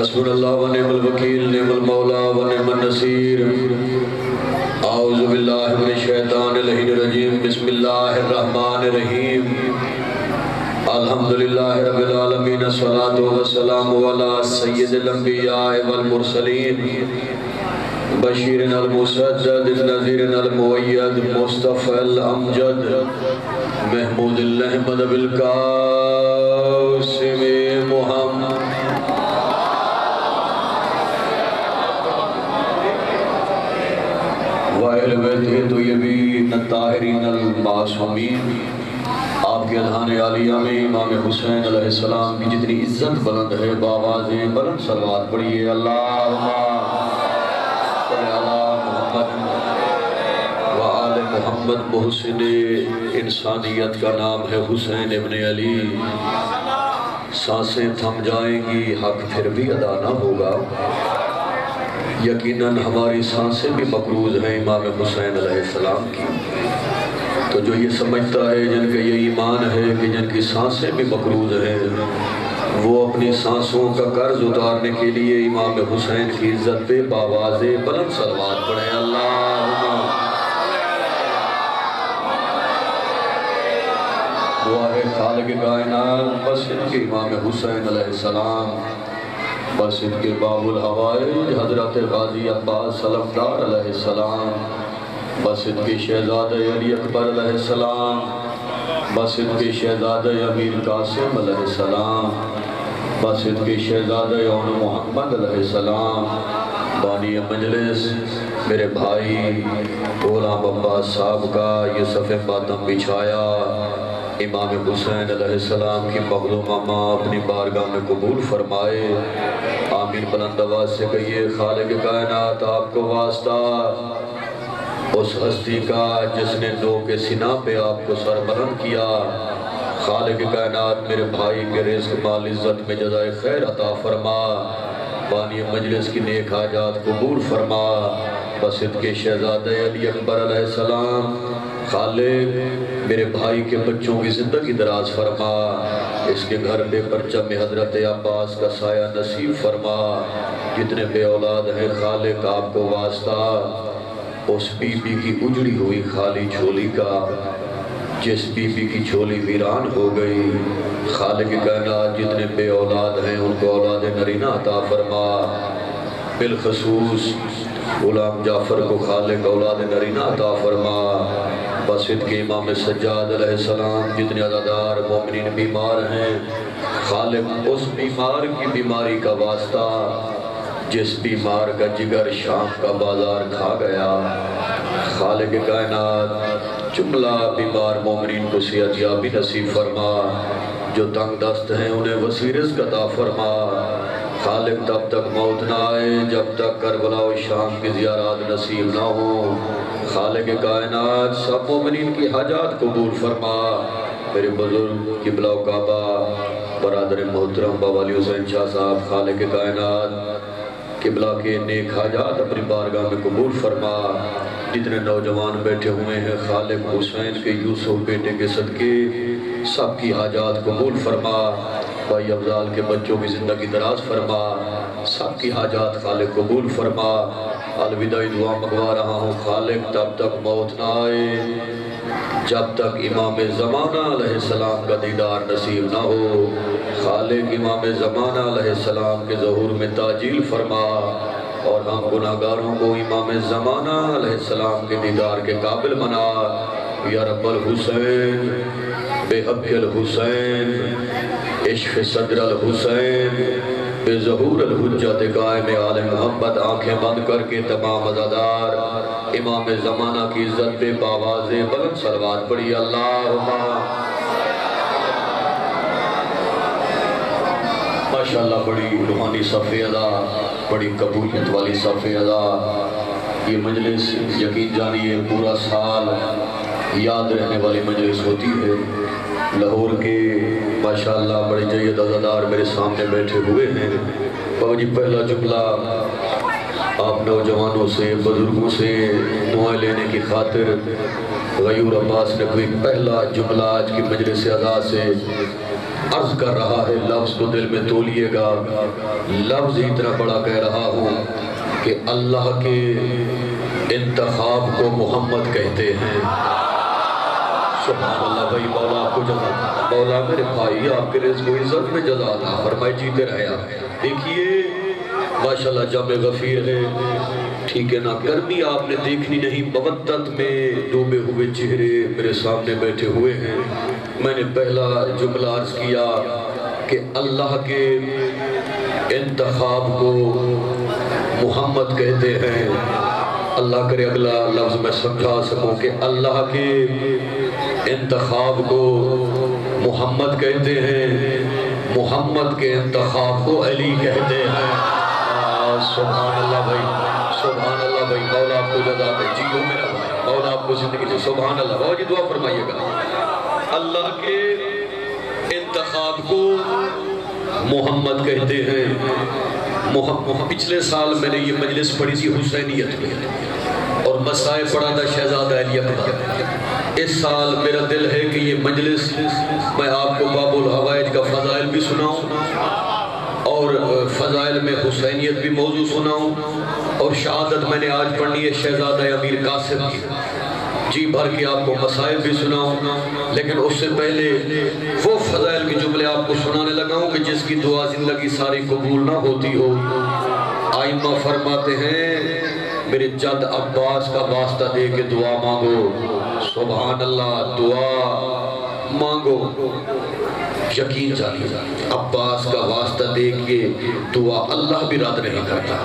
حسبنا اللہ و نعم الوکیل نعم المولا و نعم النصیر اعوذ باللہ من الشیطان اللعین الرجیم بسم اللہ الرحمن الرحیم الحمدللہ رب العالمین الصلاة والسلام علی سید الانبیاء والمرسلین بشیر المسدد نذیر المؤید مصطفی الامجد محمود الاحمد بالقاسم محمد وَأَهْلِ بَيْتِهِ الطَّيِّبِينَ الطَّاهِرِينَ الْمَعْصُومِينَ آپ کے اذہان عالیہ میں امام حسین علیہ السلام کی جتنی عزت بلند ہے بآواز بلند صلوات پڑھیے اللہم صلی علی محمد وآل محمد محسن انسانیت کا نام ہے حسین ابن علی سانسیں تھم جائیں گی حق پھر بھی ادا نہ ہوگا یقیناً ہماری سانسیں بھی مقروض ہیں امام حسین علیہ السلام کی تو جو یہ سمجھتا ہے جن کا یہ ایمان ہے کہ جن کی سانسیں بھی مقروض ہیں وہ اپنی سانسوں کا قرض اتارنے کے لیے امام حسین کی عزت پہ بآواز بلند صلوات پڑھیں اللہم دعا ہے خالق کائنات بس ان کے امام حسین علیہ السلام بس ان کے باب الحوائج حضرت غازی عباس سلفدار علیہ السلام بس ان کے شہزادہ علی اکبر علیہ السلام بس ان کے شہزادہ امیر قاسم علیہ السلام بس ان کے شہزادہ اون محمد علیہ السلام بانی مجلس میرے بھائی غلام عباس صاحب کا یہ صفِ ماتم بچھایا امام حسین علیہ السلام کی مظلومہ ماں اپنی بارگاہ میں قبول فرمائے آمین بلند آواز سے کہیے خالق کائنات آپ کو واسطہ اس ہستی کا جس نے نو کے سینہ پہ آپ کو سربلند کیا خالق کائنات میرے بھائی کے رزق مال عزت میں جزائے خیر عطا فرما بانی مجلس کی نیک حاجات قبول فرما بس ان کے شہزادہ علی اکبر علیہ السلام خالق میرے بھائی کے بچوں کی زندگی دراز فرما اس کے گھر پہ پرچم حضرت عباس کا سایہ نصیب فرما جتنے بے اولاد ہیں خالق آپ کو واسطہ اس بی بی کی اجڑی ہوئی خالی جھولی کا جس بی بی کی جھولی ویران ہو گئی خالق کائنات جتنے بے اولاد ہیں ان کو اولاد نرینہ عطا فرما بالخصوص غلام جعفر کو خالق اولاد نرینہ عطا فرما بس ان کے امام سجاد علیہ السلام جتنے عزادار مومنین بیمار ہیں خالق اس بیمار کی بیماری کا واسطہ جس بیمار کا جگر شام کا بازار کھا گیا خالق کائنات جملہ بیمار مومنین کو صحت یابی نصیب فرما جو تنگ دست ہیں انہیں وسیع رزق عطا فرما خالق تب تک موت نہ آئے جب تک کربلا و شام کی زیارات نصیب نہ ہو خالق کائنات سب مومنین کی حاجات قبول فرما میرے بزرگ قبلہ و کعبہ برادر محترم بابا علی حسین شاہ صاحب خالق کائنات قبلہ کے نیک حاجات اپنی بارگاہ میں قبول فرما جتنے نوجوان بیٹھے ہوئے ہیں خالق حسین کے یوسف بیٹے کے صدقے سب کی حاجات قبول فرما بھائی افضال کے بچوں کی زندگی دراز فرما سب کی حاجات خالق قبول فرما الوداعی دعا منگوا رہا ہوں خالق تب تک موت نہ آئے جب تک امام زمانہ علیہ السلام کا دیدار نصیب نہ ہو خالق امام زمانہ علیہ السلام کے ظہور میں تعجیل فرما اور ہم گناہگاروں کو امام زمانہ علیہ السلام کے دیدار کے قابل بنا یا رب الحسین بے حق الحسین عشق صدر الحسین بے ظہور الحجت قائم آل محمد آنکھیں بند کر کے تمام عزادار امام زمانہ کی عزت پہ بآواز بلند صلوات پڑھی اللہم ماشاءاللہ بڑی روحانی صفحہ ادا بڑی قبولیت والی صفحہ ادا یہ مجلس یقین جانیے پورا سال یاد رہنے والی مجلس ہوتی ہے لاہور کے ماشاءاللہ بڑے جید عزادار میرے سامنے بیٹھے ہوئے ہیں بابا جی پہلا جملہ آپ نوجوانوں سے بزرگوں سے دعائیں لینے کی خاطر غیور عباس نے کوئی پہلا جملہ آج کی مجلس ادا سے عرض کر رہا ہے، لفظ کو دل میں تولیے گا، لفظ اتنا بڑا کہہ رہا ہوں کہ اللہ کے انتخاب کو محمد کہتے ہیں۔ سبحان اللہ بھائی، مولا آپ کو جزا، مولا میرے بھائی آپ کے رزق و عزت میں جزا عطا فرمائے، جیتے رہے آپ۔ دیکھیے ماشاءاللہ جمع غفیر ہے، ٹھیک ہے نا، گرمی آپ نے دیکھنی نہیں، مودت میں ڈوبے ہوئے چہرے میرے سامنے بیٹھے ہوئے ہیں۔ میں نے پہلا جملہ عرض کیا کہ اللہ کے انتخاب کو محمد کہتے ہیں۔ اللہ کرے اگلا لفظ میں سمجھا سکوں کہ اللہ کے انتخاب کو محمد کہتے ہیں، محمد کے انتخاب کو علی کہتے ہیں۔ سبحان اللہ بھائی، سبحان اللہ بھائی، مولا آپ کو جزا دے، جیو میرا بھائی، مولا آپ کو زندگی دے، سبحان اللہ۔ بابا جی دعا فرمائیے گا، اللہ کے انتخاب کو محمد کہتے ہیں۔ پچھلے سال میں نے یہ مجلس پڑھی تھی حسینیت میں اور مسائل پڑھا تھا شہزادہ علی اکبر۔ اس سال میرا دل ہے کہ یہ مجلس میں آپ کو باب الحوائج کا فضائل بھی سناؤں اور فضائل میں حسینیت بھی موضوع سناؤں، اور شہادت میں نے آج پڑھنی ہے شہزادہ امیر قاسم کی، جی بھر کے آپ کو مسائل بھی سناؤں، لیکن اس سے پہلے وہ فضائل کے جملے آپ کو سنانے لگا ہوں کہ جس کی دعا زندگی ساری قبول نہ ہوتی ہو۔ آئمہ فرماتے ہیں میرے جد عباس کا واسطہ دے کے دعا مانگو، سبحان اللہ، دعا مانگو، یقین جانیے عباس کا واسطہ دے کے دعا اللہ بھی رد نہیں کرتا۔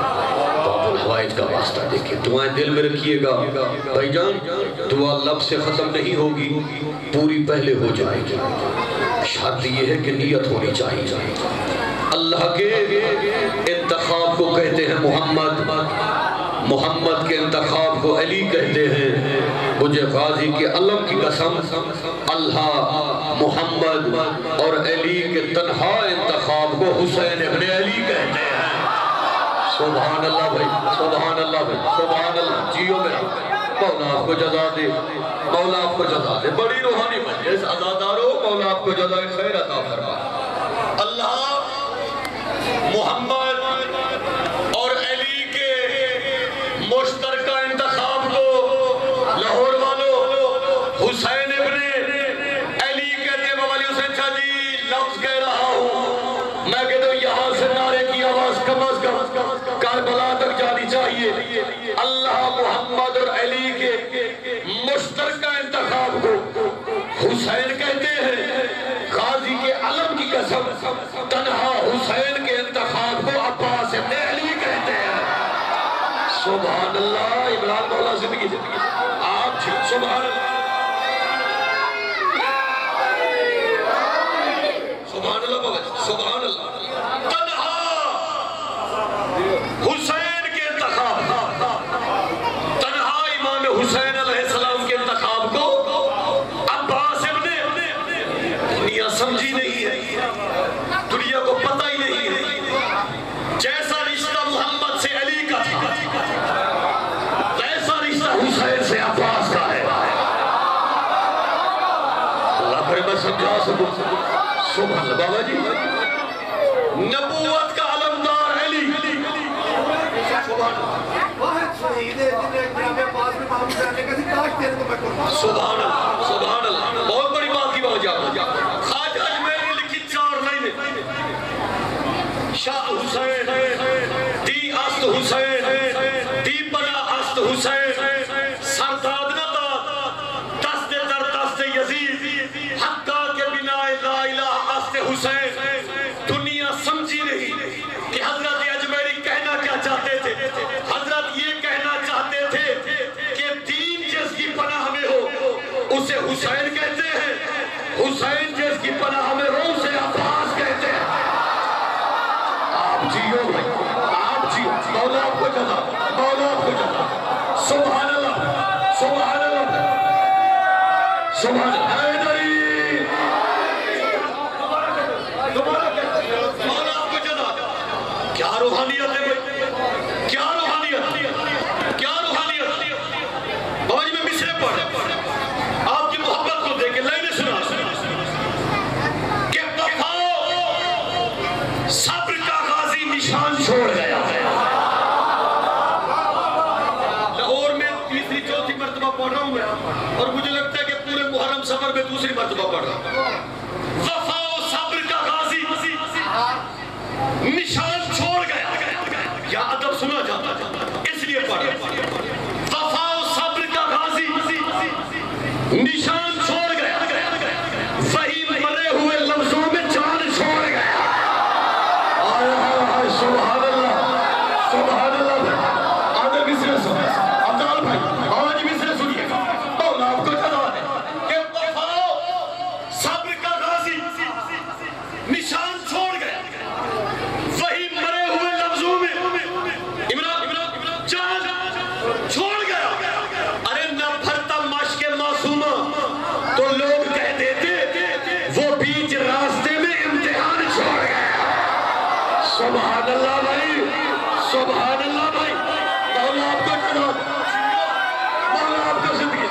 حوائج کا واسطہ دیکھیں، دعائیں دل میں رکھیے گا بھائی جان، دعا لب سے ختم نہیں ہوگی، پوری پہلے ہو جائے گی، شرط یہ ہے کہ نیت ہونی چاہیے۔ اللہ کے انتخاب کو کہتے ہیں محمد، محمد کے انتخاب کو علی کہتے ہیں۔ مجھے غازی کے علم کی قسم، اللہ، محمد اور علی کے تنہا انتخاب کو حسین ابن علی کہتے ہیں۔ سبحان اللہ بھائی، سبحان اللہ بھائی، سبحان اللہ، جیو میرا، مولا آپ کو جزا دے، مولا آپ کو جزا دے، بڑی روحانی مجلس، عزادارو مولا آپ کو جزا خیر عطا فرمائے۔ اللہ محمد اور علی کے مشترکہ انتخاب کو لاہور والوں حسین ابن علی کہتے ہیں۔ بابا علی حسین شاہ جی لفظ کہہ رہا ہوں، میں کہتا ہوں یہاں سے نعرے کی آواز کم از کم کربلا تک جانی چاہیے۔ اللہ محمد اور علی کے مشترکہ انتخاب کو حسین کہتے ہیں۔ غازی کے علم کی قسم، تنہا حسین کے انتخاب کو عباس ابن علی کہتے ہیں۔ سبحان اللہ، عمران مولا زندگی آپ سبحان اللہ، سبحان اللہ بابا، سبحان اللہ۔ حسین کے انتخاب، تنہا امام حسین علیہ السلام کے انتخاب کو عباس ابن، دنیا سمجھی نہیں ہے، دنیا کو پتہ ہی نہیں ہے، جیسا رشتہ محمد سے علی کا تھا ویسا رشتہ حسین سے عباس کا ہے۔ اللہ کرے میں سمجھا سکوں، سبحان اللہ بابا جی، نبوت کا علمدار علی، سبحان اللہ، سبحان اللہ، بہت بڑی بات کی بابا جی۔ خواجہ اجمیری نے لکھی 4 لائنیں، شاہ حسین دی است حسین دی بنا است حسین، سرداد نتا دست در دست یزید، حقا کے بنا لا الہ است حسین۔ دنیا سمجھی نہیں کہ حضرت اجمیری کہنا کیا چاہتے تھے۔ حضرت یہ کہنا چاہتے تھے کہ دین جس کی پناہ میں ہو اسے حسین کہتے ہیں، حسین جس کی پناہ میں ہو اسے عباس کہتے ہیں۔ آپ جیو بھائی، آپ جیو، مولا آپ کو جزا، مولا آپ کو جزا، سبحان اللہ، سبحان اللہ، سبحان اللہ، حیدری، مولا آپ کو جزا۔ کیا روحانیت ہے بھائی، کیا روحانیت، کیا روحانیت۔ بابا جی میں مصرے پڑھ آپ کی محبت کو دیکھ کے لائنیں سنا، صبر کا غازی نشان چھوڑ گیا. لاہور میں تیسری چوتھی مرتبہ پڑھ رہا ہوں میں اور مجھے لگتا ہے کہ پورے محرم سفر میں دوسری مرتبہ پڑھ رہا ہوں. وفا و صبر کا غازی نشان چھوڑ گیا. یا ادب سنا جاتا اس لیے پڑھ رہا ہوں. وفا و صبر کا غازی نشان چھوڑ گیا. وہی مرے ہوئے لفظوں میں جان چھوڑ گیا. سبحان اللہ سبحان اللہ. آدھر مصرے سن عبدال بھائی آج مصرے سنیے مولا آپ کو جدا ہے کہ وفا صبر کا غازی نشان چھوڑ گیا. وہی مرے ہوئے لفظوں میں جان چھوڑ گیا. ارے نہ بھرتا مشق معصومہ تو لوگ کہہ دیتے وہ بیچ راستے میں امتحان چھوڑ گیا. سبحان اللہ بھائی سبحان اللہ بھائی. مولا آپ کو جدا مولا آپ کو زندگی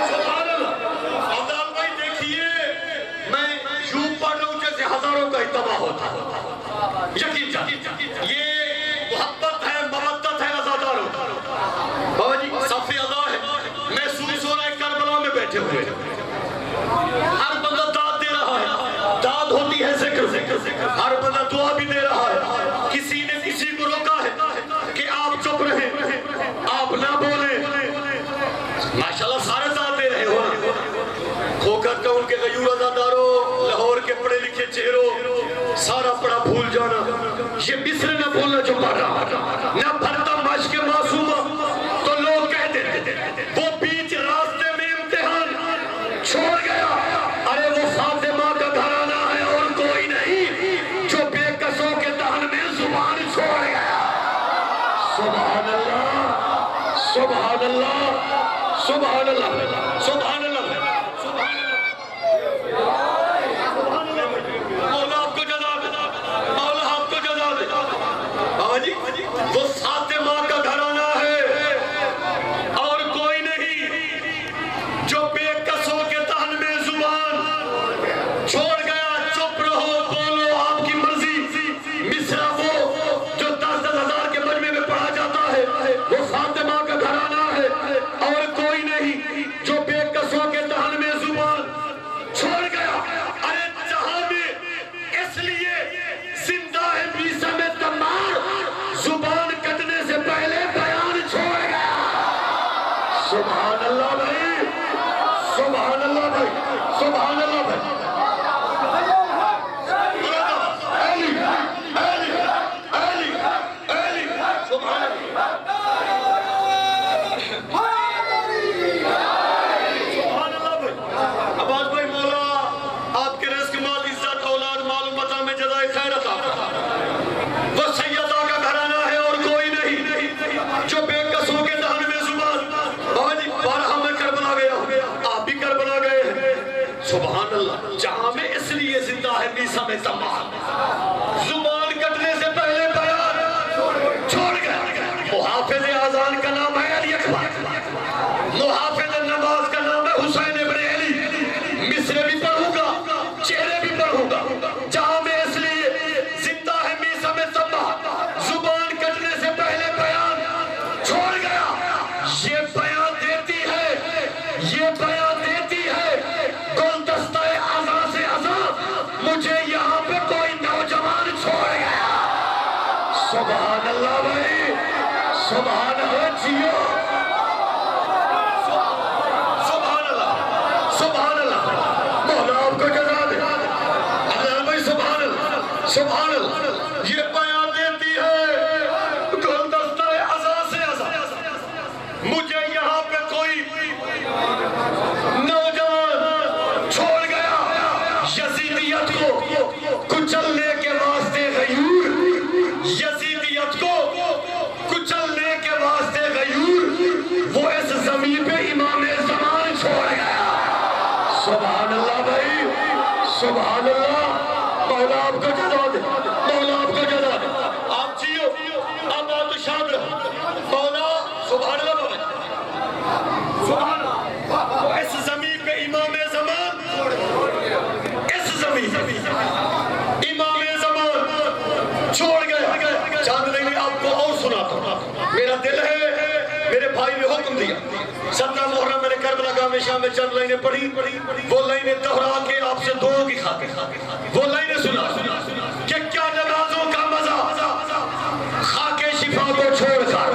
سبحان اللہ. عبدال بھائی دیکھیے میں یوں پڑھ رہا ہوں جیسے ہزاروں کا اجتماع ہوتا ہے. یقین جان یہ محبت ہے مودت ہے عزاداروں. بابا جی صف ادا ہے محسوس ہو رہا ہے کربلا میں بیٹھے ہوئے ہر بندہ داد دے رہا ہے. داد ہوتی ہے ذکر. ہر بندہ دعا بھی دے رہا ہے. کسی نے کسی کو روکا ہے کہ آپ چپ رہیں آپ نہ بولیں. ماشاءاللہ سارے داد دے رہے ہو. ہو کر کہ ان کے غیور عزاداروں لاہور کے پڑھے لکھے چہروں سارا پڑا بھول جانا. یہ مصر نہ بھولنا جو پڑھ رہا نہ بھرتا مشق معصومہ تو لوگ کہہ دیتے وہ بیچ راستے میں امتحان چھوڑ گیا. ارے وہ فاطمہ کا گھرانہ ہے اور کوئی نہیں جو بے کسوں کے دہن میں زبان چھوڑ گیا. سبحان اللہ سبحان اللہ سبحان اللہ سبحان اللہ. مولا آپ کو جزا دے مولا آپ کو جزا دے. بابا جی وہ فاطمہ کا گھرانہ ہے اور کوئی نہیں جو بے کسوں کے دہن میں زبان چھوڑ گیا. چپ رہو بولو آپ کی مرضی. مصرع وہ جو 10,000 ہزار کے مجمع میں پڑھا جاتا ہے وہ فاطمہ کا گھرانہ ہے اور کوئی نہیں جو بے کسوں کے دہن میں زبان چھوڑ گیا. ارے جہاں میں اس لیے زندہ ہے بیسا میں تمار زبان کٹنے سے پہلے بیان چھوڑ گیا. سبحان اللہ بھائی سبحان اللہ بھائی سبحان اللہ بھائی. سبحان اللہ جہاں میں اس لیے زندہ ہے بیسا میں تمام زبان کٹنے سے پہلے بیان چھوڑ گیا. محافظ اذان کا نام ہے علی اکبر. محافظ نماز کا نام ہے حسین ابن علی. مصرے بھی پڑھوں گا چہرے بھی پڑھوں گا. جہاں میں اس لیے زندہ ہے بیسا میں تمام زبان کٹنے سے پہلے بیان چھوڑ گیا. یہ بیان دیتی ہے یہ بیان دیتی ہے گلدستہ اذان سے اذان مجھے یہاں پہ کوئی نوجوان چھوڑ گیا. سبحان اللہ بھائی سبحان اللہ جیو سبحان اللہ سبحان اللہ. مولا آپ کو جزا دے اللہ بھائی سبحان اللہ سبحان اللہ. یہ بیان دیتی ہے گلدستہ اذان سے اذان مجھے یہاں پہ کوئی نوجوان چھوڑ گیا. یزیدیت کو کچلنے کے واسطے غیور یزیدیت کو کچلنے کے واسطے غیور وہ اس زمین پہ امام زمان چھوڑ گیا. سبحان اللہ بھائی سبحان اللہ. مولا آپ کو جزا دے مولا آپ کو جزا دے. آپ جیو آپ بات شاد رہو. مولا سبحان اللہ بھائی سبحان اللہ. اس زمین پہ امام زمان اس زمین میرا دل ہے، میرے بھائی نے حکم دیا 17 محرم میں نے کربلا گاہ شام میں چند لائنیں پڑھی، وہ لائنیں دہرا کے آپ سے دعا کی خاطر وہ لائنیں سنا کہ کیا نمازوں کا مزہ خاک شفا کو چھوڑ کر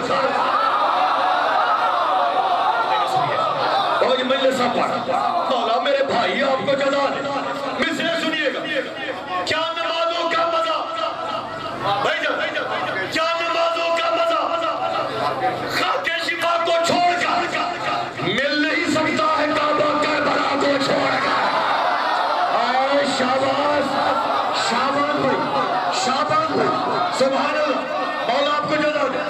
اور یہ مجلس پڑھا مولا میرے بھائی آپ کو جزا دے، مصرے سنیے گا کیا نمازوں کا مزہ بھائی جان کیا نمازوں کا مزہ خاک شفا کو چھوڑ کر مل نہیں سکتا ہے کعبہ کربلا کو چھوڑ کر۔ آئے شاباش شابان بھائی شابان بھائی سبحان اللہ مولا آپ کو جزا دے۔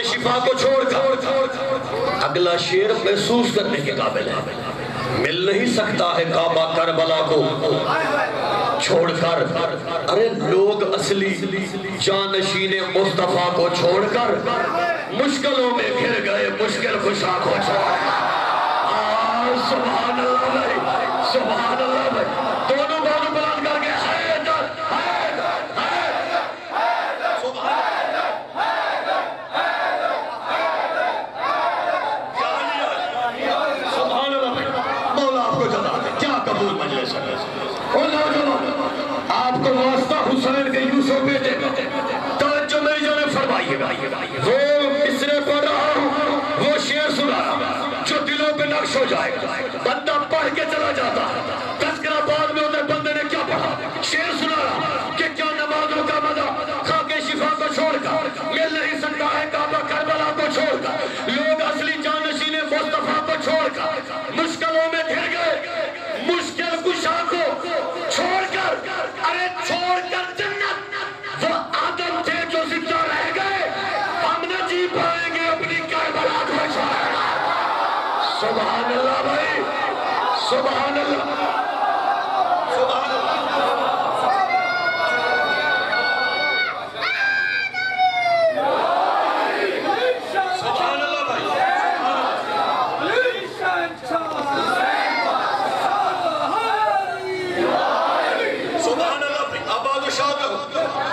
شفا کو چھوڑ کر اگلا شعر محسوس کرنے کے قابل ہے، مل نہیں سکتا ہے کعبہ کربلا کو چھوڑ کر۔ ارے لوگ اصلی جانشین مصطفیٰ کو چھوڑ کر مشکلوں میں گھر گئے مشکل خوشا کو چھوڑ کر۔ سبحان اللہ بھائی سبحان اللہ بھائی دونوں بازو بلند کر کے آپ کو واسطہ حسین کے یوسف بیٹے توجہ میری جانب فرمائیے گا، وہ مصرے پڑھ رہا ہوں وہ شعر سنا رہا جو دلوں پہ نقش ہو جائے گا، بندہ پڑھ کے چلا جاتا ہے تذکرہ بعد میں ادھر بندے نے کیا پڑھا، شعر سنا رہا کہ کیا نمازوں کا مزہ خاک شفا کو چھوڑ کر مل نہیں سکتا ہے کعبہ کربلا کو چھوڑ کر، لوگ اصلی جانشین مصطفیٰ کو چھوڑ کر مشکلوں میں گھر گئے مشکل کشا کو چھوڑ کر، ارے چھوڑ کر جنت وہ آدم تھے جو زندہ رہ گئے، ہم نہ جی پائیں گے اپنی کربلا کو چھوڑ کر۔ سبحان اللہ بھائی سبحان اللہ سبحان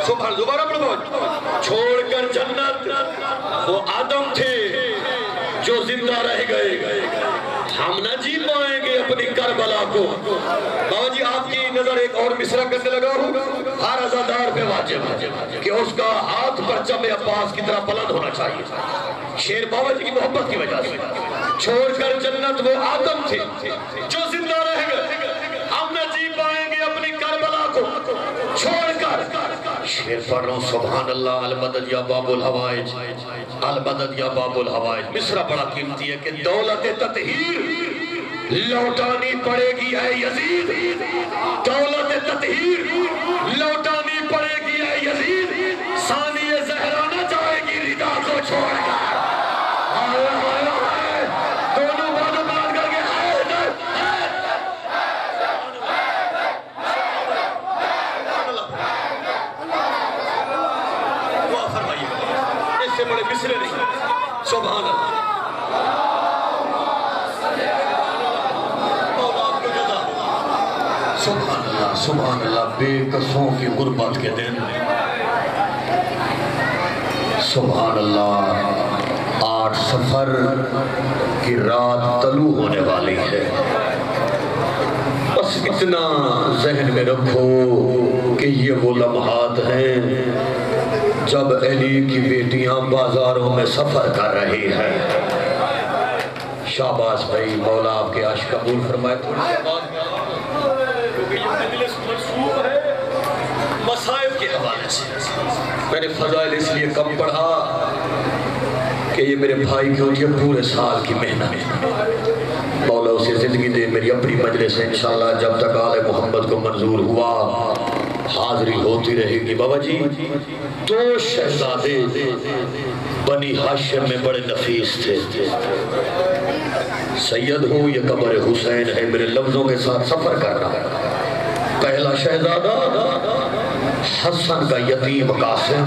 سبحان دوبارہ پڑھو چھوڑ کر جنت وہ آدم تھے جو زندہ رہ گئے، ہم نہ جی پائیں گے اپنی کربلا کو۔ بابا جی آپ کی نظر ایک اور مصرع کرنے لگا ہوں، ہر عزادار پہ واجب ہے کہ اس کا ہاتھ پرچم عباس کی طرح بلند ہونا چاہیے۔ شعر بابا جی کی محبت کی وجہ سے چھوڑ کر جنت وہ آدم تھے جو زندہ رہ گئے، ہم نہ جی پائیں گے اپنی کربلا کو چھوڑ کر۔ شعر پڑھ رہا ہوں سبحان اللہ المدد یا باب الحوائج المدد یا باب الحوائج۔ مصرع بڑا قیمتی ہے کہ دولت تطہیر لوٹانی پڑے گی اے یزید، دولت تطہیر لوٹانی پڑے گی اے یزید، ثانی زہرا نہ جائے گی ردا کو چھوڑ کر۔ دونوں بازو بلند کر کے اس سے بڑے مصرے نہیں۔ سبحان اللہ سبحان اللہ سبحان اللہ، بے کسوں کی غربت کے دن سبحان اللہ 8 صفر کی رات طلوع ہونے والی ہے، بس اتنا ذہن میں رکھو کہ یہ وہ لمحات ہیں جب علی کی بیٹیاں بازاروں میں سفر کر رہی ہیں۔ شاباش بھائی مولا آپ کے عشق قبول فرمائے۔ تھوڑی سی بات کیونکہ یہ مجلس منسوب ہے مصائب کے حوالے سے، میں نے فضائل اس لیے کم پڑھا کہ یہ میرے بھائی کی ہوتی ہے پورے سال کی محنت، مولا اسے زندگی دے۔ میری اپنی مجلس ہے انشاءاللہ جب تک آل محمد کو منظور ہوا حاضری ہوتی رہے گی۔ بابا جی 2 شہزادے بنی ہاشم میں بڑے نفیس تھے، سید ہوں یہ قبر حسین ہے، میرے لفظوں کے ساتھ سفر کر رہا ہے۔ پہلا شہزادہ حسن کا یتیم قاسم،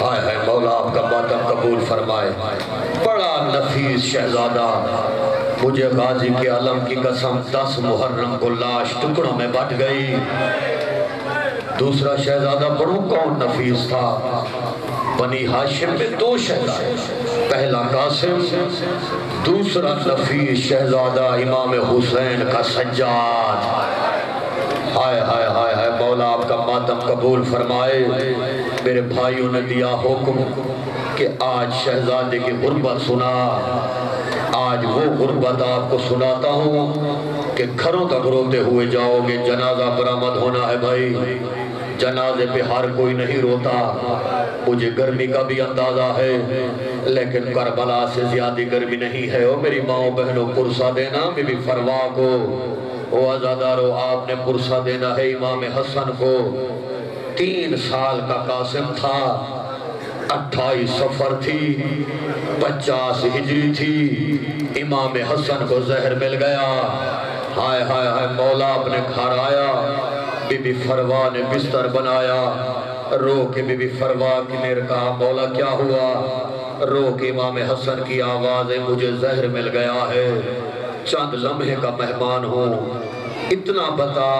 ہائے ہائے مولا آپ کا ماتم قبول فرمائے، بڑا نفیس شہزادہ، مجھے غازی کے علم کی قسم 10 محرم کو لاش ٹکڑوں میں بٹ گئی۔ دوسرا شہزادہ پڑھوں کون نفیس تھا؟ بنی ہاشم میں 2 شہزادے، پہلا قاسم، دوسرا نفیس شہزادہ امام حسین کا سجاد۔ ہائے ہائے ہائے ہائے مولا آپ کا ماتم قبول فرمائے۔ میرے بھائیوں نے دیا حکم کہ آج شہزادے کی غربت سنا، آج وہ غربت آپ کو سناتا ہوں کہ گھروں تک روتے ہوئے جاؤ گے۔ جنازہ برآمد ہونا ہے بھائی، جنازے پہ ہر کوئی نہیں روتا، مجھے گرمی کا بھی اندازہ ہے، لیکن کربلا سے زیادہ گرمی نہیں ہے۔ او میری ماں بہنوں پرسہ دینا بی بی فروا کو، او عزادارو آپ نے پرسہ دینا ہے امام حسن کو۔ 3 سال کا قاسم تھا، 28 صفر تھی، 50 ہجری تھی، امام حسن کو زہر مل گیا۔ ہائے ہائے ہائے مولا اپنے گھر آیا، بی بی فروا نے بستر بنایا، رو کے بی بی فروا کی نے کہا مولا کیا ہوا؟ رو کے امام حسن کی آواز ہے مجھے زہر مل گیا ہے، چند لمحے کا مہمان ہوں، اتنا بتا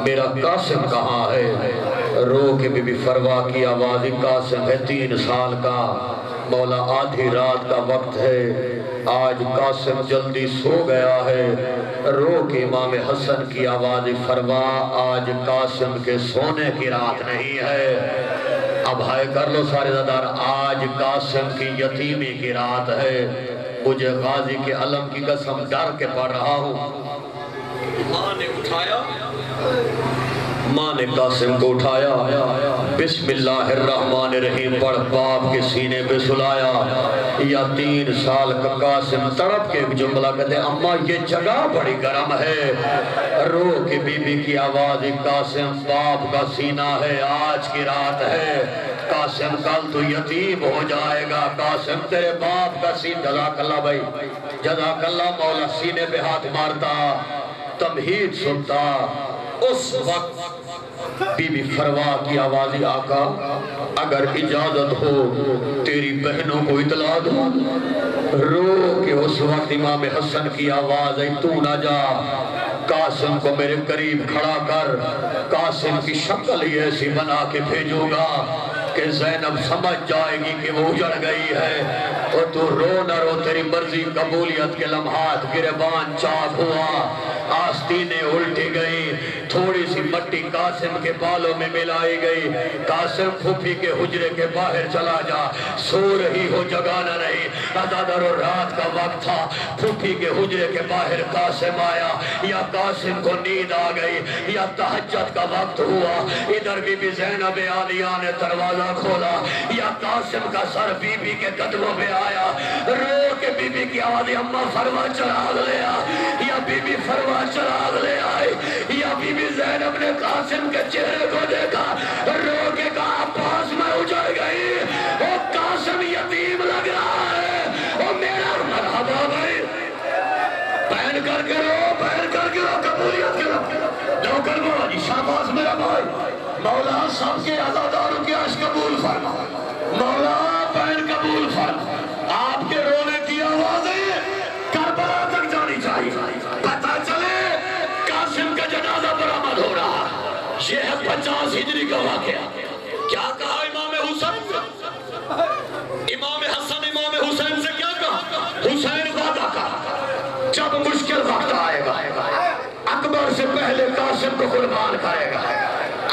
میرا قاسم کہاں ہے؟ رو کے بی بی فروا کی آواز قاسم ہے 3 سال کا، مولا آدھی رات کا وقت ہے، آج قاسم جلدی سو گیا ہے۔ رو کے امام حسن کی آواز فروا آج قاسم کے سونے کی رات نہیں ہے۔ اب ہائے کر لو سارے زدار، آج قاسم کی یتیمی کی رات ہے۔ مجھے غازی کے علم کی قسم ڈر کے پڑھ رہا ہوں۔ ماں نے اٹھایا، ماں نے قاسم کو اٹھایا، بسم اللہ الرحمن الرحیم پڑھ باپ کے سینے پہ سلایا۔ یا 3 سال کا قاسم تڑپ کے ایک جملہ کہتے ہیں اماں یہ جگہ بڑی گرم ہے۔ رو کے بی بی کی آواز قاسم باپ کا سینہ ہے، آج کی رات ہے، قاسم کل تو یتیم ہو جائے گا، قاسم تیرے باپ کا سینہ۔ جزاک اللہ بھائی، جزاک اللہ۔ مولا سینے پہ ہاتھ مارتا، تمہید سنتا۔ اس وقت بی بی فروا کی آوازی آقا اگر اجازت ہو تیری بہنوں کو اطلاع دو۔ رو کہ اس وقت امام حسن کی آواز ہے تو نہ جا، قاسم کو میرے قریب کھڑا کر، قاسم کی شکل ہی ایسی بنا کے بھیجوں گا کہ زینب سمجھ جائے گی کہ وہ اجڑ گئی ہے۔ اور تو رو نہ رو، تیری مرضی قبولیت کے لمحات گریبان چاک ہوا، آستینیں الٹی گئی، تھوڑی سی مٹی قاسم کے بالوں میں ملائی گئی۔ قاسم پھوپھی کے حجرے کے باہر چلا جا، سو رہی ہو جگانا نہیں۔ عزادار و رات کا وقت تھا، پھوپھی کے حجرے کے باہر قاسم آیا، یا قاسم کو نیند آ گئی یا تہجد کا وقت ہوا۔ ادھر بی بی زینب عالیہ نے دروازہ کھولا، یا قاسم کا سر بی بی کے قدموں میں آیا۔ رو کے بی بی کی آواز اماں فرما چراغ لے آ، یا بی بی فرما چراغ لے آئی، یا بی بی زینب نے قاسم کے چہرے کو دیکھا، رو کے کہا عباس میں اجڑ گئی، وہ قاسم یتیم لگ رہا ہے، وہ میرا مرحبا بھائی، پہن کر کے رو، پہن کر کے رو، قبولیت کے رو، نوکر مولا شاباز میرا بھائی، مولا سب کے عزاداروں کی عشق قبول فرما، مولا پہن قبول فرما۔ آپ کے رونے کی آوازیں کربلا تک جانی چاہیے، پتہ چلے قاسم کا جنازہ برآمد ہو رہا ہے۔ یہ ہے 50 ہجری کا واقعہ۔ کیا کہا امام حسین سے؟ امام حسن امام حسین سے کیا کہا؟ حسین وعدہ کہا جب مشکل وقت آئے گا اکبر سے پہلے قاسم کو قربان کرے گا،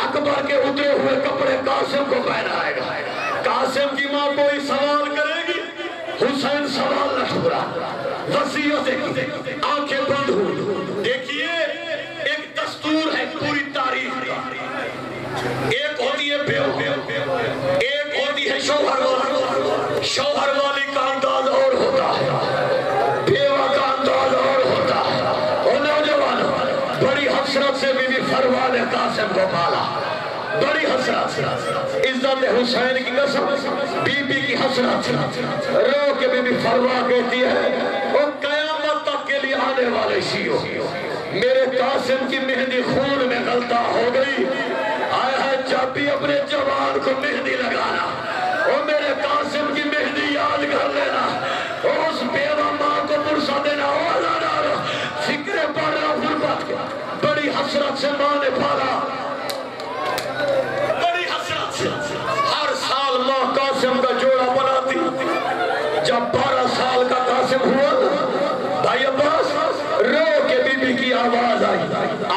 اکبر کے اترے ہوئے کپڑے قاسم کو پہنائے گا۔ قاسم کی ماں کوئی سوال کرے گی، حسین سوال نہ چھوڑا، وصیت کی، آنکھیں بند ہوئی۔ دیکھیے ایک دستور ہے پوری تاریخ کا، ایک ہوتی ہے بیوہ، ایک ہوتی ہے شوہر والی۔ شوہر والی کا انداز اور ہوتا ہے، بیوہ کا انداز اور ہوتا ہے۔ اور نوجوانوں بڑی حسرت سے بی بی فروا نے قاسم کو پالا، بڑی حسرت سے، عزت حسین کی قسم، بی بی کی حسرت سے رو کے بی بی فروا کہتی ہے وہ قیامت تک کے لیے آنے والے شیعوں میرے قاسم کی مہندی خون میں غلطہ ہو گئی، آیا ہے جب بھی اپنے جوان کو مہندی لگانا، او میرے قاسم کی مہندی یاد کر لینا، او اس بیوہ ماں کو پرسا دینا، او اللہ ڈالو فکر پڑا غربت کے بڑی حسرت سے ماں نے پالا، بڑی حسرت سے ہر سال ماں قاسم کا جوڑا بناتی، جب 12 سال کا قاسم ہوا بھائی عباس رو کے بی بی کی آواز آئی،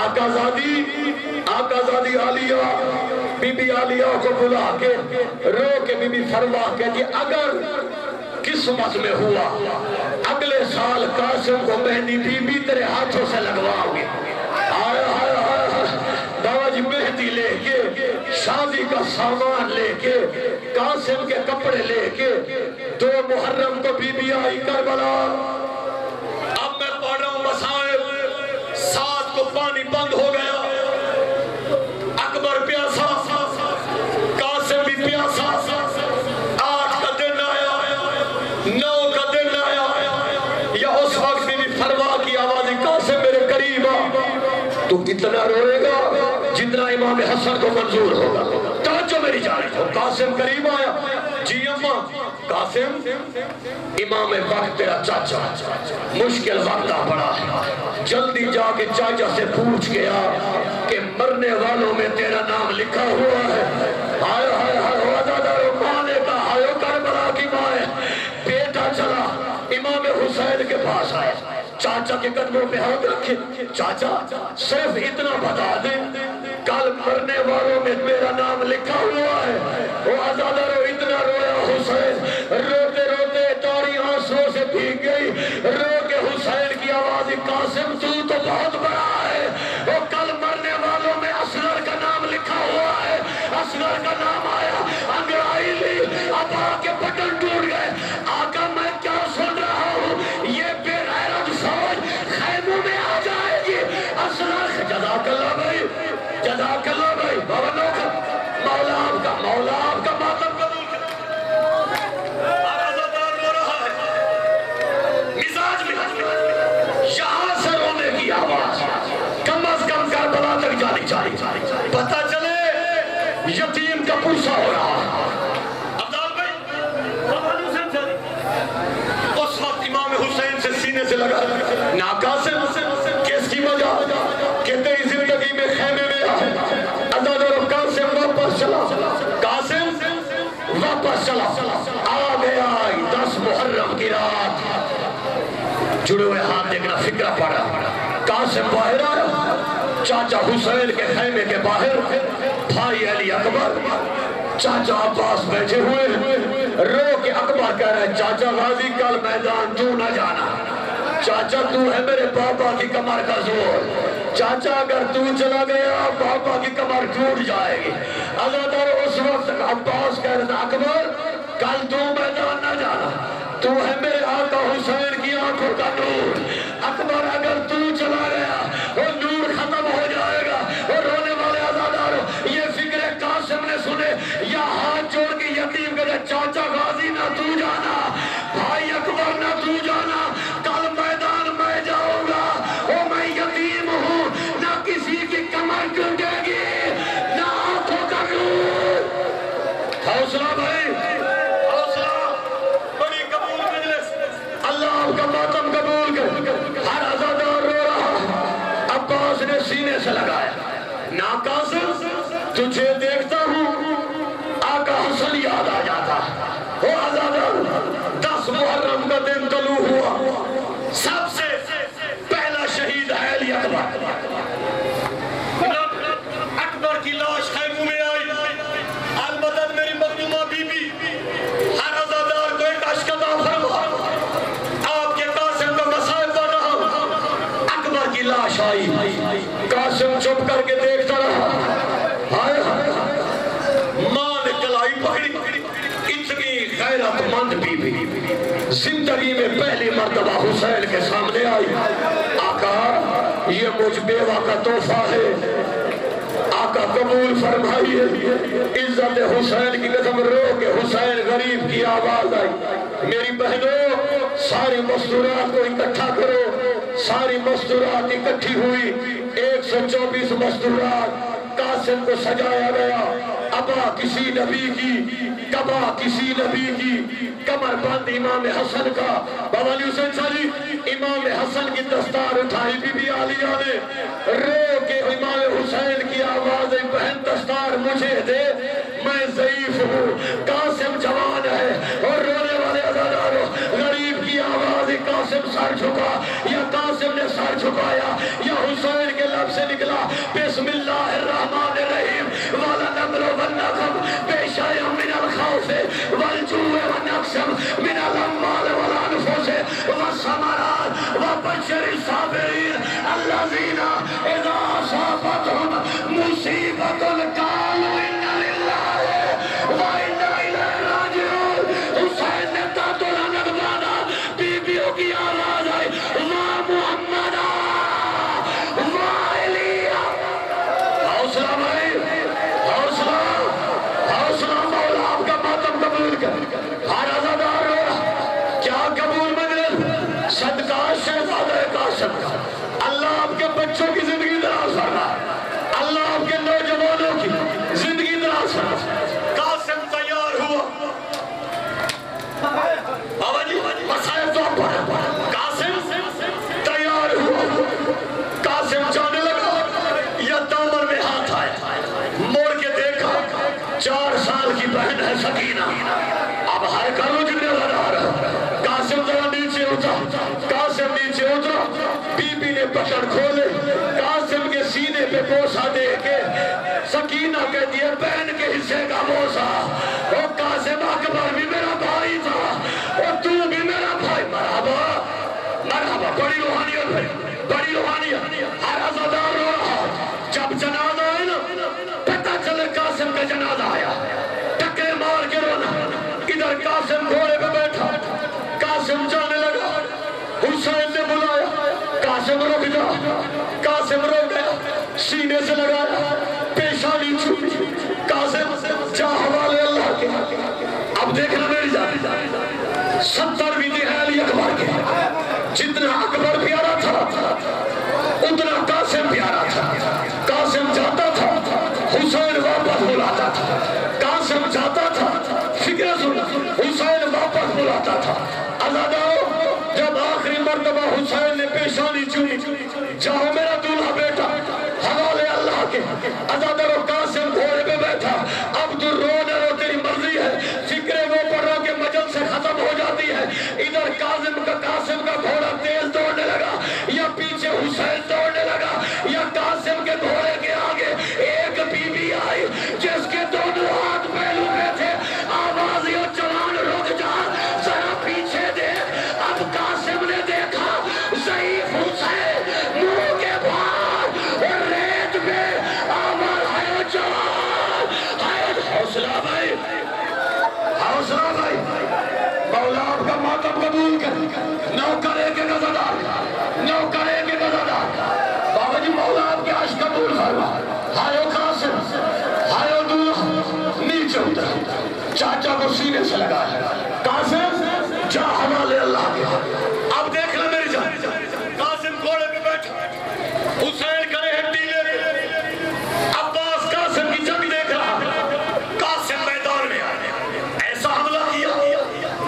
آقا زادی عالیہ بی بی عالیہ کو بلا کے رو کے بی بی فرما کہتی اگر قسمت میں ہوا اگلے سال قاسم کو مہندی بی بی تیرے ہاتھوں سے لگواؤ گے، بابا جی مہندی لے کے شادی کا سامان لے کے قاسم کے کپڑے لے کے 2 محرم کو بی بی آئی کربلا، اب میں پڑھ رہا ہوں مسائب، 7 کو پانی بند ہو گیا، اکبر پیاسا، قاسم بھی پیاسا، 8 کا دن آیا، 9 کا دن آیا، یا اس وقت بھی فرما کی آوازی قاسم میرے قریب آ، تو اتنا روئے گا جتنا امام حسن کو منظور ہوگا، توجہ میری جانب ہو، قاسم قریب آیا، جی اماں قاسم امام وقت تیرا چاچا مشکل وقت آ پڑا ہے، جلدی جا کے چاچا سے پوچھ گیا کہ مرنے والوں میں تیرا نام لکھا ہوا ہے، آئے آئے آئے وعدادارو ماں نے کہا آئے کربلا کی ماں ہے، بیٹا چلا امام حسین کے پاس آئے، چاچا کے قدموں پہ ہاتھ رکھے، چاچا صرف اتنا بتا دیں کل مرنے والوں میں میرا نام لکھا ہوا ہے، وہ عزادارو اتنا رویا حسین، روتے روتے تاری آنسوں سے بھیگ گئی، رو کے حسین کی آواز قاسم تو بہت بڑا ہے، وہ کل مرنے والوں میں اصغر کا نام لکھا ہوا ہے، اصغر کا نام آیا، انگڑائی لی، اب آ کے بٹن ٹوٹ گئے، آقا میں کیا سن رہا ہوں، یہ بے غیرت فوج خیموں میں آ جائے گی، اصغر جزاک اللہ بھائی، جزاک اللہ بھائی، بابا نوکر مولا آپ کا ماتم قبول کریں، عزادار رو رہا ہے، مزاج میں یہاں سے رونے کی آواز کم از کم کربلا تک جانی چاہیے، پتہ چلے یتیم کا پرسا ہو رہا ہے، عبدال بھائی اس وقت امام حسین سے سینے سے لگا ناکا سے کس کی وجہ کہتے ہی زندگی میں خیمے میں آئے، عزادار قاسم واپس چلا، قاسم واپس چلا، آ گیا 10 محرم کی رات، جڑے ہوئے ہاتھ دیکھنا فکرہ پڑا، قاسم باہر آیا، چاچا حسین کے خیمے کے باہر، بھائی علی اکبر، چاچا عباس بیٹھے ہوئے، رو کے اکبر کہہ رہے چاچا غازی کل میدان تو نہ جانا، چاچا تو ہے میرے بابا کی کمر کا زور، چاچا اگر تو چلا گیا بابا کی کمر ٹوٹ جائے گی، عزادار اس وقت عباس کہہ رہے اکبر کل تو میدان نہ جانا، تو ہے میرے آقا حسین کی آنکھوں کا نور، اکبر اگر تو چلا گیا وہ نور ختم ہو جائے گا، وہ رونے والے عزاداروں یہ فکر قاسم نے سنے، یا ہاتھ جوڑ کے یتیم کہتے چاچا غازی نہ تو جانا، بھائی اکبر نہ تو جانا، کل میدان میں جاؤں گا، وہ میں یتیم ہوں، نہ کسی کی کمر ٹوٹے گی، نہ آنکھوں کا نور، حوصلہ بھائی، حوصلہ، بڑی قبول مجلس، اللہ آپ کا ماتم قبول کر، ہر عزادار رو رہا، عباس نے سینے سے لگایا، ناقاسم تجھے دیکھتا ہوں آقا حسن یاد آ جاتا، وہ عزادار 10 محرم کا دن طلوع ہوا، سب سے پہلا شہید ہے علی اکبر، اکبر کی لاش خیموں میں آئی، البتہ میری مخدومہ بی بی ہر عزادار کو ایک عشق عطا فرما، آپ کے قاسم کا مسائب پڑھ رہا ہوں، اکبر کی لاش آئی، قاسم چھپ کر کے دیکھتا رہا، ماں نے کلائی پکڑی، اتنی غیرت مند بی بی زندگی میں پہلی مرتبہ حسین کے سامنے آئی، آقا یہ مجھ بیوہ کا تحفہ ہے، آقا قبول فرمائیے، عزت حسین کی قسم، رو کے حسین غریب کی آواز آئی، میری بہنوں ساری مستورات کو اکٹھا کرو، ساری مستورات اکٹھی ہوئی، 124 مستورات، قاسم کو سجایا گیا، ابا کسی نبی کی، کبا کسی نبی کی، کمر بند امام حسن کا۔ بابا علی حسین شاہ جی، امام حسن کی دستار اٹھائی بی بی عالیہ نے، رو کے امام حسین کی آواز، بہن دستار مجھے دے، میں ضعیف ہوں۔ قاسم جوان ہے اور رونے والے عزاداروں، غریب کی آواز، قاسم سر جھکا، یا قاسم نے سر جھکایا، یا حسین کے لب سے نکلا بسم اللہ الرحمن الرحیم والا نمر والنقم بیشائی من الخوف والجوع والنقسم من الاموال والانفس والثمرات وبشر الصابرین الذین اذا اصابتهم مصیبۃ قالوا انا للہ وانا الیہ راجعون۔ حسین نے دانتوں لعنت باندھا، بیویوں کی آواز آئی، واہ محمد واہ علیہ۔ حوصلہ بھائی، حوصلہ، حوصلہ، مولا آپ کا ماتم قبول کر۔ ہر عزادار رو رہا، کیا قبول مجلس؟ صدقہ شہزادہ قاسم کا۔ اللہ آپ کے بچوں کی زندگی دراز فرما، اللہ آپ کے نوجوانوں کی زندگی دراز فرما۔ قاسم تیار ہوا، بابا جی مسائل تو پڑھا، قاسم تیار ہوا، قاسم جانے لگا، یا دامن میں ہاتھ آیا، موڑ کے دیکھا، 4 سال کی بہن ہے سکینہ، اب ہر کرو جنہیں لڑا رہا۔ قاسم ذرا نیچے اترا، قاسم نیچے اترا، بی بی نے پکڑ کھولے، قاسم کے سینے پہ بوسہ دے کے سکینہ کہتی ہے بہن کے حصے کا بوسہ، وہ قاسم اکبر بھی میرا بھائی تھا، اور تو بھی میرا بھائی۔ مرحبا مرحبا، بڑی روحانیت ہے، بڑی روحانیت۔ ہر عزادار رو رہا، جب جنازہ آئے نا، پتہ چلے قاسم کا جنازہ آیا، ٹکرے مار کے رونا۔ ادھر قاسم گھوڑے پہ بیٹھا، قاسم جانے لگا، حسین نے بلایا، قاسم رک جا، قاسم رک گیا، سینے سے لگایا، پیشانی چھوٹی، قاسم جا حوالے اللہ کے۔ اب دیکھنا میری جان، 70 بھی تھے علی اکبر کے، جتنا اکبر پیارا تھا اتنا قاسم پیارا تھا۔ قاسم جاتا تھا، حسین واپس بلاتا تھا، قاسم جاتا تھا، فکر سن، حسین واپس بلاتا تھا۔ عزادارو، جب آخری مرتبہ حسین نے پیشانی چومی، جاؤ میرا دولہا بیٹا، حوالے اللہ کے۔ عزادارو، قاسم گھوڑے پہ بیٹھا، اب تو رونے رو، تیری مرضی ہے، فکرے وہ پڑھو کہ مجل سے ختم ہو جاتی ہے۔ ادھر قاسم کا گھوڑا تیز دوڑنے لگا، یا پیچھے حسین دوڑنے لگا، یا قاسم کے گھوڑے کے آگے ایک بی بی آئی جس کے دونوں ہاتھ پہلو پہ تھے، آواز یہ جوان رک جا، ذرا پیچھے دیکھ۔ اب قاسم نے دیکھا ضعیف حسین منہ کے باہر اور ریت پہ، آواز ہے جوان، ہے حوصلہ بھائی، حوصلہ بھائی، مولا آپ کا ماتم قبول کر۔ نوکر ایک عزادار، نوکر ایک عزادار، بابا جی مولا آپ کے عشق قبول فرما۔ ہائیو قاسم، ہائیو دولہا، نیچے اتر، چاچا کو سینے سے لگا ہے، قاسم جا حوالے اللہ کے۔ اب دیکھ لے میری جان، قاسم گھوڑے پہ بیٹھا، حسین کرے ہیں ٹیلے، عباس قاسم کی جنگ دیکھ رہا، قاسم میدان میں آئے، ایسا حملہ کیا،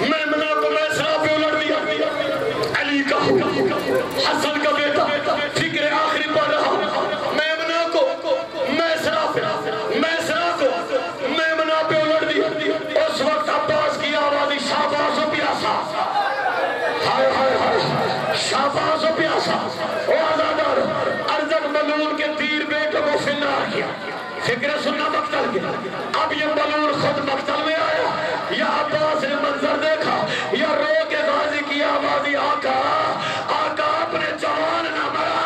میمنہ کو میسرہ پہ الٹ دیا، علی کا حکم، حسن کا بیٹا، فکر آخری پڑھ رہا، میمنہ کو میسرہ پہ، میسرہ کو میمنہ پہ الٹ دیا۔ اس وقت عباس کی آوازی شاباز و پیاسا، ہائے ہائے ہائے، شاباز و پیاسا، او عزادار، ارزق ملون کے تیر بیٹوں کو فنار کیا، فکر سننا مقتل کے۔ اب یہ ملون خود مقتل میں آیا، یا عباس نے منظر دیکھا، یا رو کے غازی کی آوازی آقا، آقا اپنے جوان نہ مرا،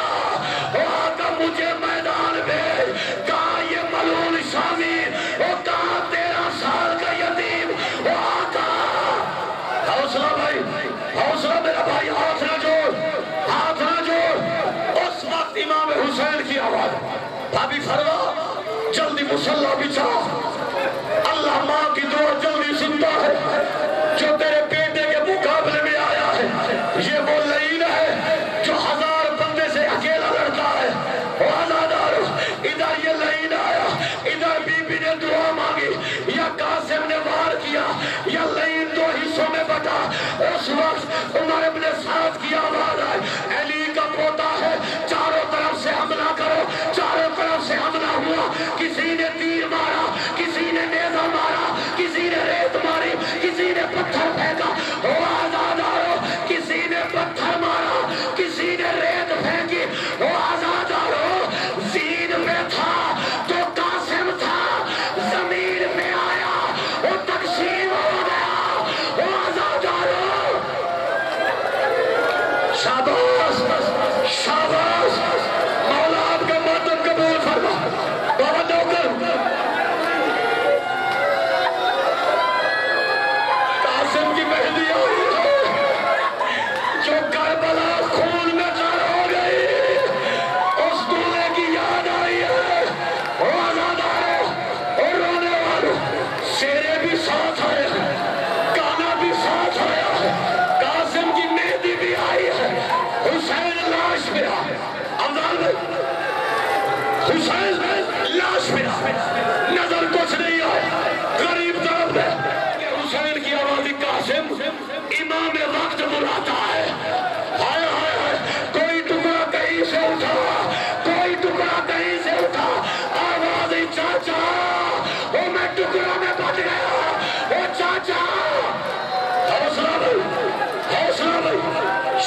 او آقا مجھے میدان بھیج، کہاں یہ ملون شامی، او کہاں 13 سال کا یتیم، او آقا۔ حوصلہ بھائی، حوصلہ میرا بھائی، ہاتھ نہ جوڑ، ہاتھ نہ جوڑ۔ اس وقت امام حسین کی آواز، بھابی فرما جلدی مصلی بچھا، اللہ ماں کی دعا جلدی سنتا ہے، جو تیرے بیٹے کے مقابلے میں آیا ہے، یہ وہ لعین ہے جو 1000 اس وقت عمر ابن سعد کی آواز آئی، علی کا پوتا ہے، چاروں طرف سے حملہ کرو۔ چاروں طرف سے حملہ ہوا، کسی نے تیر مارا، کسی نے نیزہ مارا، کسی نے ریت ماری، کسی نے پتھر پھینکا، وہ آزادارو، کسی نے پتھر مارا، کسی نے ریت پھینکی، وہ آزادارو، زین میں تھا تو قاسم تھا، زمین میں آیا وہ تقسیم ہو گیا، وہ آزادارو۔ شاباش شاباش، مولا آپ کا ماتم قبول فرما۔ بابا نوکر قاسم کی مہدی آئی ہے، جو کربلا خون میں غرق ہو گئی، اس دولے کی یاد آئی ہے، وہ آزادارو اور رونے والوں، شیرے بھی ساتھ آئے ہیں، گانا بھی ساتھ آیا ہے، قاسم کی مہدی بھی آئی ہے، حسین لاش پہ آئے، افضل بھائی حسین لاش پہ آئے، نظر کچھ نہیں آئے، غریب طرف ہے کہ حسین کی آوازی قاسم امام وقت بلاتا ہے، ہائے ہائے ہائے، کوئی ٹکڑا کہیں سے اٹھا، کوئی ٹکڑا کہیں سے اٹھا، آوازی چاچا، وہ میں ٹکڑا میں بچ گیا، وہ چاچا، حوصلہ بھائی، حوصلہ بھائی،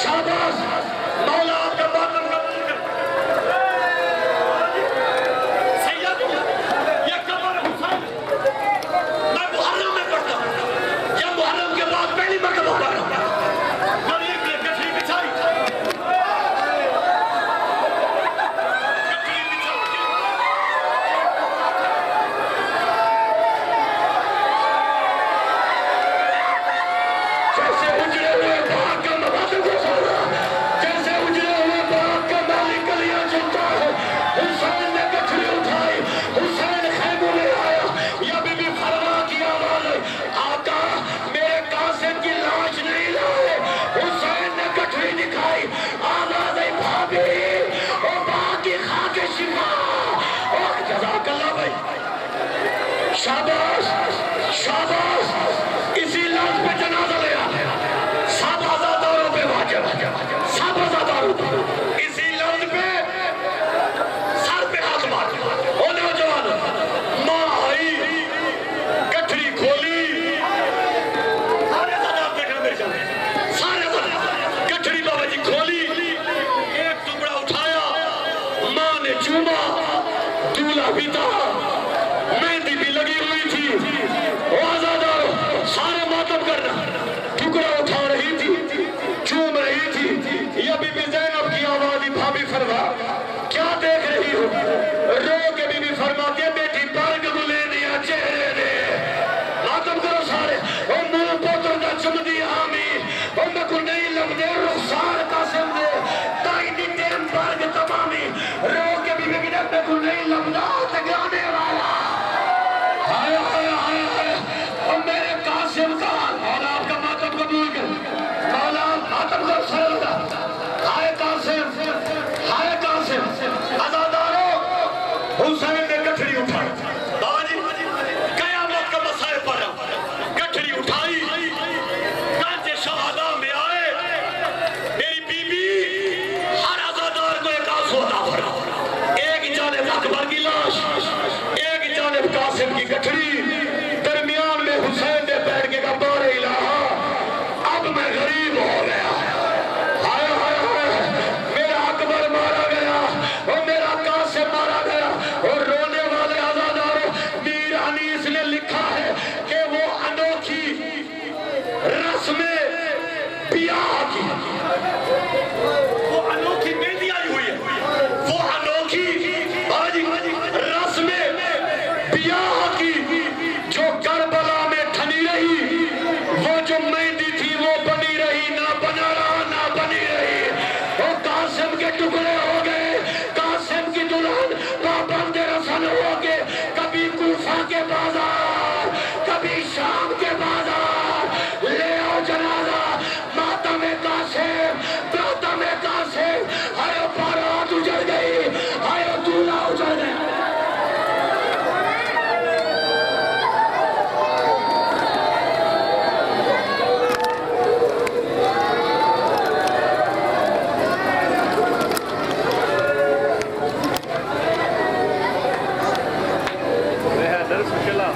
شاباش، مولا آپ کا ماتم قبول کر۔ سید یہ قبر حسین میں محرم میں پڑھتا ہوں، یا محرم کے بعد پہلی مرتبہ پڑھ رہا ہوں، غریب نے گٹھری بچھائی، گٹھری بچھائی، جیسے اجڑے ہوئے باغ کا نباتوں کو سونا، جیسے اجڑے ہوئے باغ کا مالی کلیاں چلتا ہے، حسین نے گٹھری اٹھائی، حسین خیموں میں آیا، یا بی بی فرما کی آواز آئی، آقا میرے قاسم کی لاش نہیں لائے، حسین نے گٹھری دکھائی، آواز آئی بھابی، او باغ کی خاک شفا، اور جزاک اللہ بھائی، شاباش شاباش، اسی لفظ پہ جنازہ لے آئے، سب آزاداروں پہ واجب، سب آزاداروں پہ، اسی لفظ پہ سر پہ ہاتھ مار، او نوجوان، ماں آئی، گٹھری کھولی، سارے آزادار دیکھنا میرے جانے، سارے آزادار، گٹھری بابا جی کھولی، ایک ٹکڑا اٹھایا، ماں نے چوما، دولہا بھی تھا، مہندی بھی لگی ہوئی تھی، وہ آزادارو، سارے ماتم کرنا، ٹکڑا اٹھا رہی تھی، چوم رہی تھی، یا بی بی زینب کی آوازی بھابی فرما، کیا دیکھ رہی ہو؟ رو کے بی بی فرماتی ہے بیٹی برگ ملے دیا چہرے نے، ماتم کرو سارے، او منہ پوتر دا چم دی آمی، او میں کو نہیں لگ دے رخسار قاسم دے، تائی دی تیم برگ تمامی، رو کے بی بی گرد میں کو نہیں لگ دا تگانے والا، ہائے ہائے ہائے ہائے، او میرے قاسم کا، مولا آپ کا ماتم قبول کر، مولا ماتم کر سردا، ہائے قاسم، ہائے قاسم، آزادارو، حسین نے گٹھری اٹھائی، بابا جی قیامت کا مسائل پڑھ رہا، گٹھری اٹھائی، کانچے شہادہ میں آئے، میری بی بی ہر آزادار کو ایک آنسو عطا فرما، ایک جانب اکبر کی لاش، درس چلا